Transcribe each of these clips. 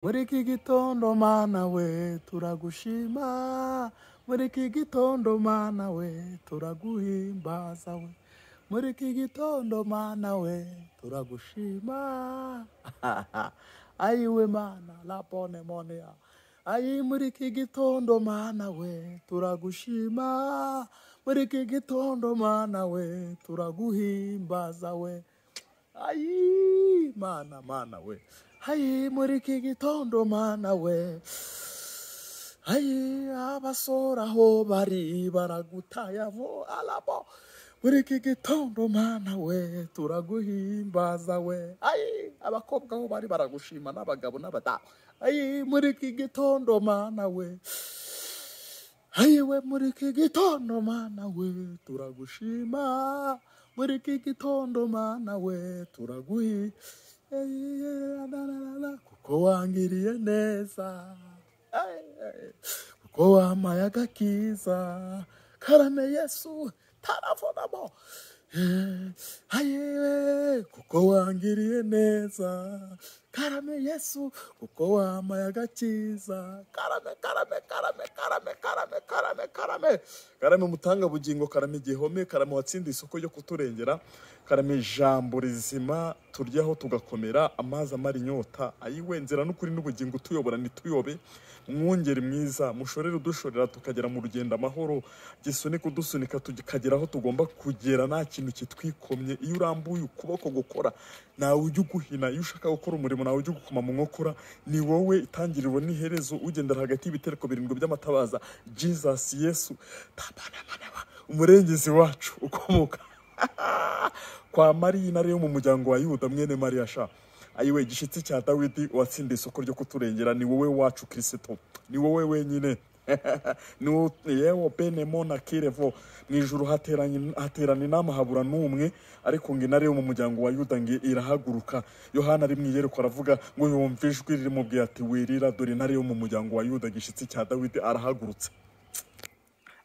Muri iki gitondo mana we turagushima, muri iki gitondo mana we turaguhimbaza we, muri iki gitondo mana we turagushima. Ayiwe mana lapone monea, ayi muri iki gitondo mana we turagushima, muri iki gitondo mana we turaguhimbaza we. Ayi mana we, ayi muri iki gitondo mana we, ayi abasora ho bari baragutaya vo alabo, muri iki gitondo mana we turaguhimbaza we. Ayi abakobwa ho bari baragushima n'abagabo n'abadamu, ayi muri iki gitondo mana we, ayi we muri iki gitondo mana we turagushima, muri iki gitondo mana we turaguhi, kuko wangiriye neza, kuko wampaye agakiza, karame Yesu taravunamo, aye kuko wangiriye neza, karame Yesu kuko wampaye agakiza, karame karame karame karame karame karame karame karame mutanga bugingo, karame gihome, karame watsinda isoko ryo kuturengera, karame ijambo rizima turyaho tugakomera, amazi amara inyota, ayiwe nzira n'ukuri n'ubugingo tuyobora ntituyobe, mwungeri mwiza mushorere udushorera tukagera mu rugendo amahoro, gisunika udusunika tukagera aho tugomba kugera nta kintu kitwikomye. Iyo urambuye ukuboko gukora nawe ujya uguhina, iyo ushaka gukora umurimo nawe ujya ugukoma mu nkokora, ni wowe itangiriro n'iherezo, ugendera hagati y'ibitereko birindwi by'amatabaza, Jesus Yesu umurengezi wacu ukomoka kwa Mariya intare yo mu muryango wa Yuda mwene Mariya sha, ayiwe igishitsi cya Dawidi watsindiye isoko ryo kuturengera, ni wowe wacu Kristo, ni wowe wenyine ni wowe yewe bene mona kirevo, mwijuru haterana inama habura n'umwe, ariko ngo intare yo mu muryango wa Yuda ngi irahaguruka. Yohana ari mwiyereko aravuga ngo yumva ijwi ririmubwiye ati wirira, dore intare yo mu muryango wa Yuda igishitsi cya Dawidi arahagurutse.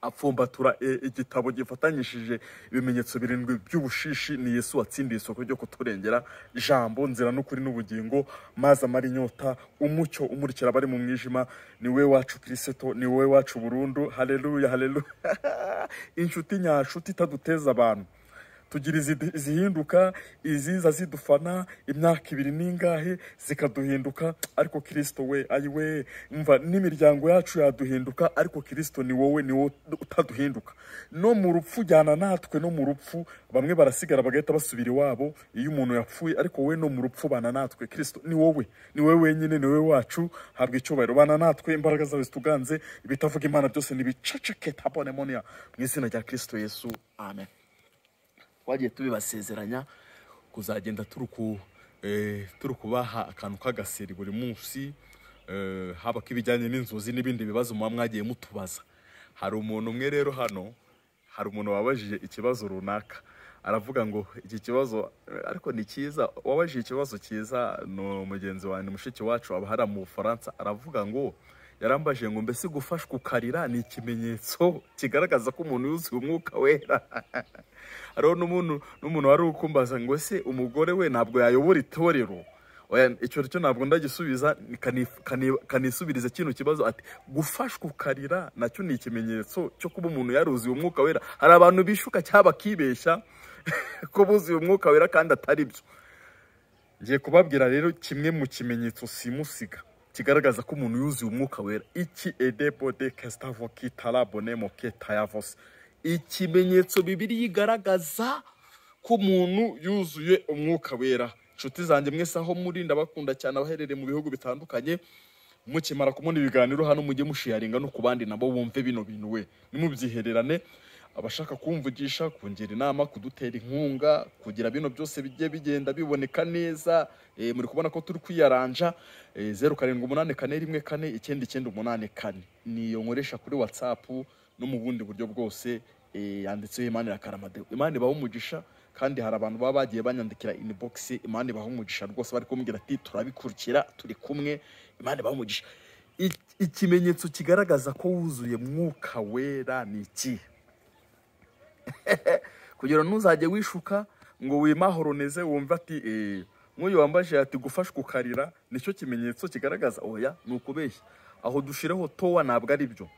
Apfumbatura igitabo gifatanyishije ibimenyetso birindwi by'ubushishi, ni Yesu watsindiye isoko ryo kuturengera, jambo nzira n'ukuri n'ubugingo, mazi amara inyota, umucyo umurikira abari mu mwijima, ni we wacu Kristo, ni we wacu burundu. Haleluya haleluya. Inshuti nyashuti itaduteza abantu, tugira izihinduka, iziza zidufana imyaka ibiri n'ingahe zikaduhinduka, ariko Kristo we ayiwe mva n'imiryango yacu yaduhinduka, ariko Kristo ni wowe utaduhinduka. No mu rupfu jyana natwe, no mu rupfu bamwe barasigara bagahita basubira iwabo iyo umuntu yapfuye, ariko we no mu rupfu bana natwe. Kristo ni wowe wenyine, ni wowe wacu, habwa icyubahiro, bana natwe, imbaraga zawe zituganze, ibitavuga Imana byose nibiceceke tabone monia mu izina rya Kristo Yesu, amen. Wagiye tubibasezeranya kuzagenda turukubaha akantu k'agaseri buri munsi, haba kibijyanye n'inzozi n'ibindi bibazo mwagiye mutubaza. Hari umuntu umwe rero hano, hari umuntu wabajije ikibazo runaka, aravuga ngo iki kibazo ariko ni cyiza, wabajije ikibazo cyiza, no mugenzi wanjye mushiki wacu abahara mu Bufaransa, aravuga ngo yarambaje ngo mbese gufashwa ukarira ni ikimenyetso kigaragaza ko umuntu yuzuye umwuka wera. Hariho n'umuntu wari ukumbaza ngo se umugore we ntabwo yayobora itorero. Oya, icyo cyo ntabwo ndagisubiza, kanisubirize kino kibazo ati gufashwa ukarira nacyo ni ikimenyetso cyo kuba umuntu yaruzuye umwuka wera. Hari abantu bishuka cyaba kibeshya ko buzuye umwuka wera kandi atari byo. Ngiye kubabwira rero kimwe mu kimenyetso simusiga kigaragaza ko umuntu yuzuye umwuka wera. Iki edebo de kestavo kitarabone mo ketayavos, ikimenyetso bibiri yigaragaza ko umuntu yuzuye umwuka wera. Nshuti zanjye mwese aho muri, ndabakunda cyane abaherereye mu bihugu bitandukanye, mukimara kubona ibiganiro hano mujye mushiyaringa no kubandi nabo bumve bino bintu we, nimubyihererane. Abashaka kumvugisha, kongera inama, kudutera inkunga, kugira bino byose bijye bigenda biboneka neza, muri kubona ko turi kwiyaranja, 0784149984 niyo nkoresha kuri WhatsApp no mu bundi buryo bwose, yanditseho Imana ya Karamade. Imana ibaho umugisha, kandi hari abantu baba bagiye banyandikira inbox, Imana ibaho umugisha rwose, bari kumbwira ati turabikurikira turi kumwe, Imana ibaho umugisha. Ikimenyetso kigaragaza ko wuzuye mwuka wera ni iki? Kugira ntuzajye wishuka ngo wimahoroneze wumva ati nk'uyu wambaje ati gufashwa ukarira nicyo kimenyetso kigaragaza, oya ni ukubeshya. Aho dushireho towa ntabwo ari byo.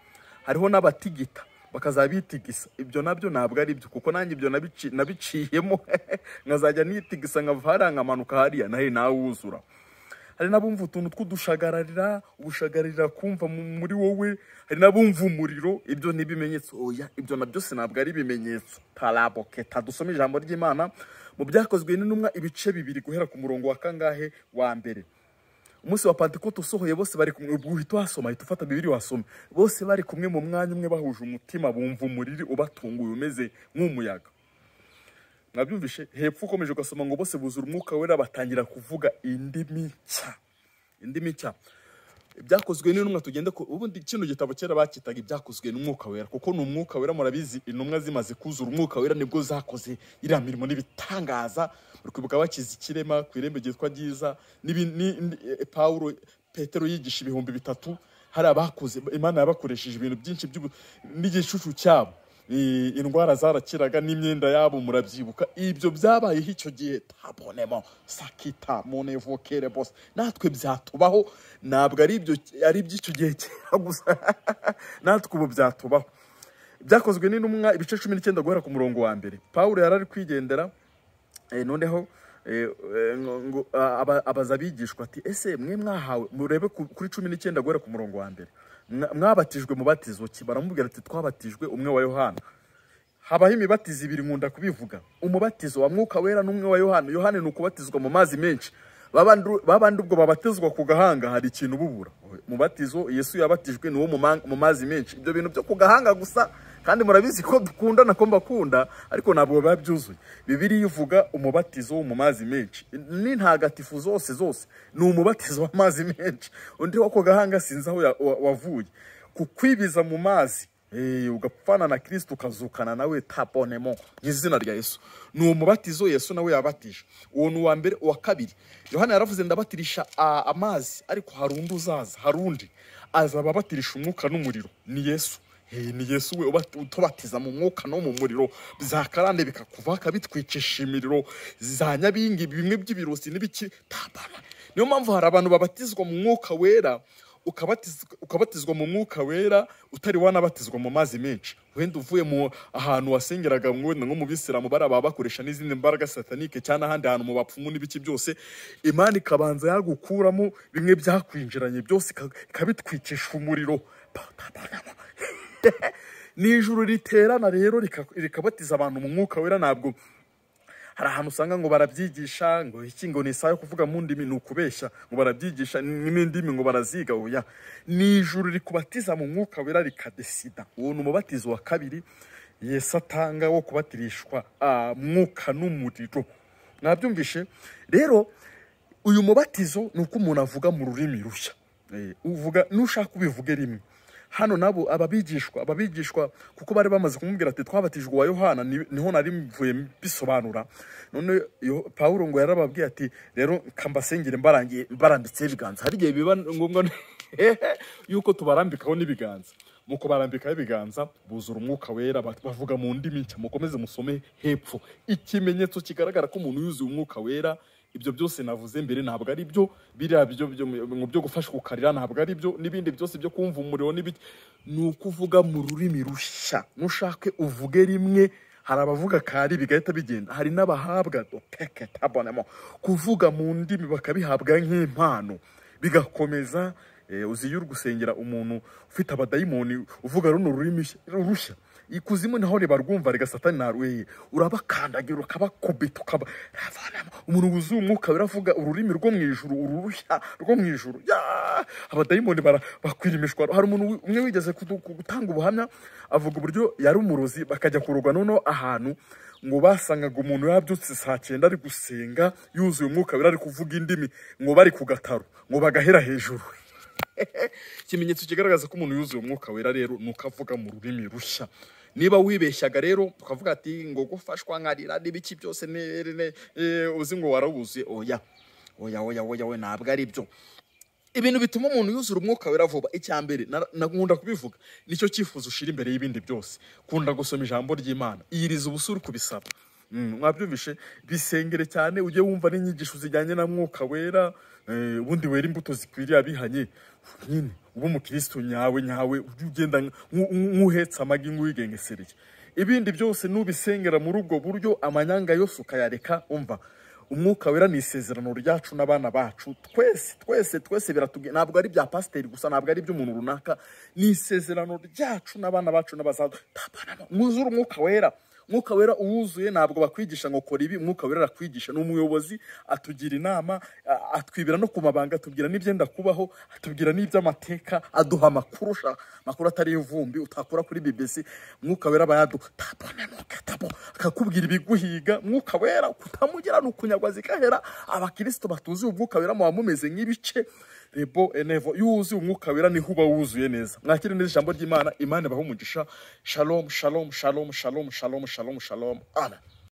Hariho n'abatigita bakazabitigisa, ibyo nabyo ntabwo ari byo, kuko nanjye ibyo nabiciyemo nkazajya nitigisa nkavara nkamanuka hariya nahe nawuzura. Hari nabumva utuntu tw'udushagararira, ubushagararira kumva muri wowe, hari nabumva umuriro, ibyo n'ibimenyetso, oya ibyo nabyo ntabwo ari ibimenyetso. Taraboketa, dusome ijambo ry'Imana mu Byakozwe n'Intumwa ibice 2 guhera ku murongo wa kangahe wa mbere. Umunsi wa Pentekote usohoye bose bari kumwe, ubwo wasoma ufata Bibiri wasoma, bose bari kumwe mu mwanya umwe bahuje umutima, bumva umuriri ubatunguye umeze nk'umuyaga. Mwabyumvishe hepfo ukomeje ugasoma ngo bose buzura umwuka wera batangira kuvuga indimi nshya. Ibyakozwe n'Intumwa tugende ko ubundi kino gitabo cyera bakitaga Ibyakozwe n'Umwuka wera, kuko ni umwuka wera murabizi, intumwa zimaze kuzura umwuka wera nibwo zakoze iriya mirimo n'ibitangaza. Urukwibuka bakiza ikirema ku irembo ryitwa Ryiza, Paulo Petero yigisha 3,000, hari abakoze, Imana yabakoresheje ibintu byinshi n'igicucu cyabo, indwara zarakiraga n'imyenda yabo murabyibuka. Ibyo byabayeho icyo gihe, tabonemo sakita monevokere bose, natwe byatubaho, ntabwo ari by'icyo gihe cyera gusa natwe ubu byatubaho. Byakozwe n'Intumwa ibice 19 guhera ku murongo wa mbere. Paulo yarari kwigendera, noneho abaza abigishwa ati ese mwe mwahawe, murebe kuri 19 guhera ku murongo wa mbere, mwabatijwe mu batizo ki? Baramubwira ati twabatijwe umwe wa Yohana. Habaho imibatizo 2 nkunda kubivuga, umubatizo wa mwuka wera n'umwe wa Yohana. Yohana ni ukubatizwa mu mazi menshi, babandi ubwo babatizwa ku gahanga hari ikintu bubura. Mubatizo Yesu yabatijwe ni wo mu mazi menshi, ibyo bintu byo ku gahanga gusa, kandi murabizi ko dukunda nako mbakunda, ariko ntabwo biba byuzuye. Bibiliya ivuga umubatizo wo mu mazi menshi, ni ntagatifu zose ni umubatizo w'amazi menshi. Undi wo ku gahanga sinzi aho wavuye, kukwibiza mu mazi ugapfana na Kristo ukazukana nawe, tabonemo izina rya Yesu. Ni umubatizo Yesu nawe yabatije. Uwo ni uwa mbere. Uwa kabiri, Yohana yaravuze ndabatirisha amazi, ariko hari undi uzaza, hari undi azababatirisha umwuka n'umuriro. Ni Yesu. Ni Yesu we utubatiza mu mwuka no mu muriro, byakarande bikakuvaka bitwicisha imiriro za nyabingi bimwe by'ibirosi n'ibiki tabana. Niyo mpamvu hari abantu babatizwa mu mwuka wera, ukabatizwa mu mwuka wera utari wanabatizwa mu mazi menshi. Wenda uvuye mu ahantu wasengeraga nko mu Bisilamu baraba bakoresha n'izindi mbaraga satanike cyane ahandi hantu mu bapfumu n'ibiki byose, Imana ikabanza yagukuramo bimwe byakwinjiranye byose ikabitwikisha umuriro. Ni ijuru riterana rero rikabatiza abantu mu mwuka wera. Ntabwo hari ahantu usanga ngo barabyigisha ngo iki ngo ni isaha yo kuvuga mu ndimi, ni ukubeshya. Ngo barabyigisha n'indimi ngo baraziga, oya ni ijuru rikubatiza mu mwuka wera rikadesida. Uwo ni umubatizo wa kabiri Yesu atanga wo kubatirishwa mwuka n'umuriro. Mwabyumvishe rero, uyu mubatizo ni uko umuntu avuga mu rurimi rushya, uvuga nushaka ubivuge rimwe. Hano nabo ababigishwa kuko bari bamaze kumubwira ati twabatijwe wa Yohana, niho nari mvuye bisobanura. None Paulo ngo yarababwiye ati rero kambasengere mbarambitse ibiganza. Hari gihe biba ngombwa yuko tubarambikaho n'ibiganza. Muko barambikaho ibiganza buzura umwuka wera, bavuga mu ndimi nshya. Mukomeze musome hepfo, ikimenyetso kigaragara ko umuntu yuzuye umwuka wera. Ibyo byose navuze mbere ntabwo ari byo, biriya byo gufashwa ukarira ntabwo ari byo, n'ibindi byose byo kumva umuriro n'ibiki. Ni ukuvuga mu rurimi rushya, nushake uvuge rimwe. Hari abavuga kari bigahita bigenda, hari n'abahabwa tabonemo kuvuga mu ndimi bakabihabwa nk'impano bigakomeza. Uzi y'uri gusengera umuntu ufite abadayimoni uvuga runo rurimi rushya, ikuzimu naho barwumva rigasatani narweye, urabakandagira ukabakubita ukabavanamo. Umuntu wuzuye umwuka biravuga ururimi rwo mu ijuru, ururushya rwo mu ijuru. Abadayimoni bakwirimishwa. Hari umuntu umwe wigeze gutanga ubuhamya, avuga uburyo yari umurozi, bakajya kurugwa noneho ahantu ngo basangaga umuntu yabyutse saa 9 ari gusenga yuzuye umwuka bira ari kuvuga indimi, ngo bari ku gataro ngo bagahera hejuru. Ikimenyetso kigaragaza ko umuntu yuzuye umwuka wera rero nuko avuga mu rurimi rushya. Niba wibeshyaga rero ukavuga ati ngo gufashwa nkarira n'ibiki byose uzi ngo warabuze, oya ntabwo ari byo. Ibintu bituma umuntu yuzura umwuka wera vuba, icyambere nkunda kubivuga, nicyo cyifuzo ushira imbere y'ibindi byose. Kunda gusoma ijambo ry'Imana, iyiriza ubusuru kubisaba. mwabyumvishe bisengere cyane ujye wumva n'inyigisho zijyanye na mwuka wera ubundi wera imbuto zikwiriye abihanye nyine uba umukristo nyawe ugenda nk'uhetse amagi nk'uwigengesereye ibindi byose nubisengera muri ubwo buryo amanyanga yose ukayareka umva umwuka wera ni isezerano ryacu n'abana bacu twese biratubwiye ntabwo ari bya pasiteri gusa ntabwo ari by'umuntu runaka ni isezerano ryacu n'abana bacu n'abazaza mwuzure umwuka wera uwuzuye ntabwo bakwigisha ngo kora ibi umwuka wera arakwigisha ni umuyobozi atugira inama atwibira no ku mabanga atubwira n'ibyenda kubaho atubwira n'iby'amateka aduha amakuru atari ivumbi utakura kuri BBC umwuka wera bayaduha akakubwira ibiguhiga umwuka wera kutamugira n'ukunyagwa zikahera abakristo batuzi umwuka wera muba mumeze nk'ibice rebo enevo yuzuye umwuka wera niho uba wuzuye neza mwakire neza ijambo ry'Imana Imana ibahe umugisha shalom shalom shalom shalom shalom shalom shalom amen.